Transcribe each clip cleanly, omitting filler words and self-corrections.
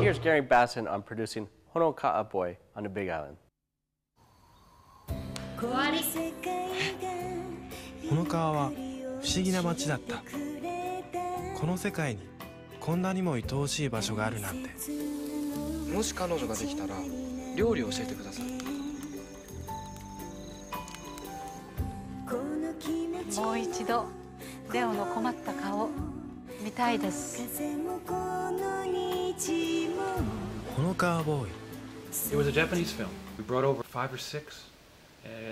here's Gary Basson on producing Honokaa Boy on the Big Island. ホノカワは不思議な街だった。この世界にこんなにも愛おしい場所があるなんて。もし彼女ができたら料理を教えてください。もう一度レオの困った顔見たいです。ホノカワボーイ。 It was a Japanese film. We brought over 5 or 6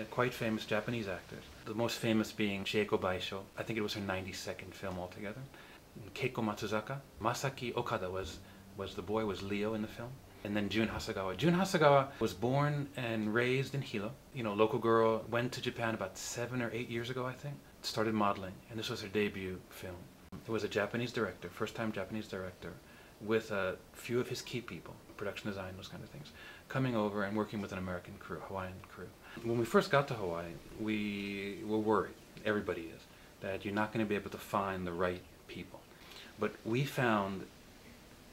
quite famous Japanese actors. The most famous being Chieko Baisho. I think it was her 92nd film altogether. Keiko Matsuzaka. Masaki Okada was the boy, was Leo in the film. And then Jun Hasegawa. Jun Hasegawa was born and raised in Hilo. You know, local girl, went to Japan about 7 or 8 years ago, I think. Started modeling, and this was her debut film. It was a Japanese director, first-time Japanese director, with a few of his key people, production design, those kind of things, coming over and working with an American crew, Hawaiian crew. When we first got to Hawaii, we were worried, everybody is, that you're not going to be able to find the right people. But we found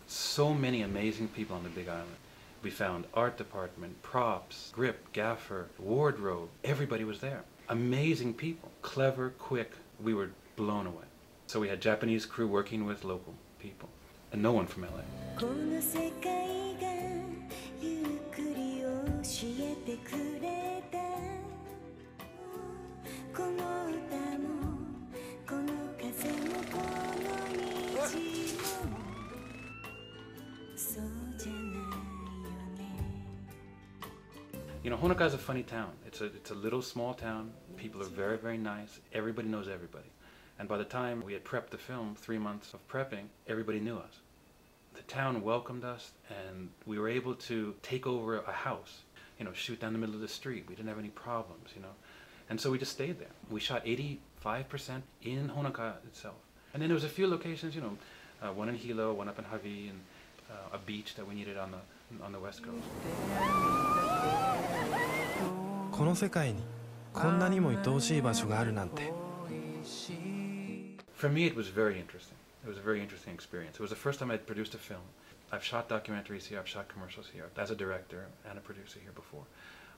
so many amazing people on the Big Island. We found art department, props, grip, gaffer, wardrobe, everybody was there. Amazing people, clever, quick, we were blown away. So we had Japanese crew working with local people, and no one from LA. You know, Honokaa is a funny town. It's a little small town. People are very, very nice. Everybody knows everybody. And by the time we had prepped the film, 3 months of prepping, everybody knew us. The town welcomed us, and we were able to take over a house, you know, shoot down the middle of the street. We didn't have any problems, you know. And so we just stayed there. We shot 85% in Honokaa itself. And then there was a few locations, you know, one in Hilo, one up in Hawaii, and a beach that we needed on the west coast. この世界にこんなにも愛おしい場所があるなんて。 For me, it was very interesting. It was a very interesting experience. It was the first time I'd produced a film. I've shot documentaries here, I've shot commercials here, as a director and a producer here before,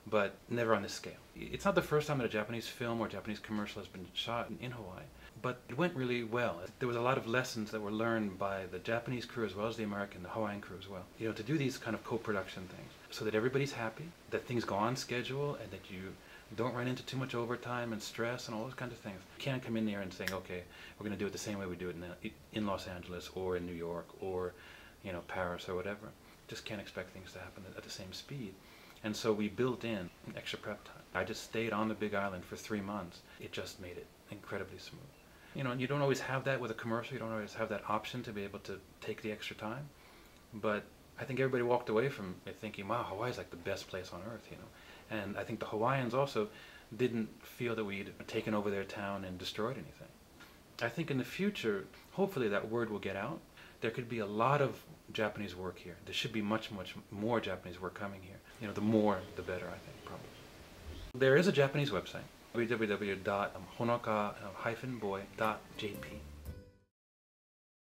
but never on this scale. It's not the first time that a Japanese film or Japanese commercial has been shot in Hawaii, but it went really well. There was a lot of lessons that were learned by the Japanese crew as well as the American, the Hawaiian crew as well. You know, to do these kind of co-production things so that everybody's happy, that things go on schedule, and that you don't run into too much overtime and stress and all those kinds of things. You can't come in there and say, okay, we're going to do it the same way we do it in Los Angeles or in New York or, you know, Paris or whatever. Just can't expect things to happen at the same speed. And so we built in extra prep time. I just stayed on the Big Island for 3 months. It just made it incredibly smooth. You know, and you don't always have that with a commercial. You don't always have that option to be able to take the extra time. But I think everybody walked away from it thinking, wow, Hawaii is like the best place on earth, you know. And I think the Hawaiians also didn't feel that we'd taken over their town and destroyed anything. I think in the future, hopefully that word will get out. There could be a lot of Japanese work here. There should be much, much more Japanese work coming here. You know, the more, the better, I think, probably. There is a Japanese website, www.honokaa-boy.jp.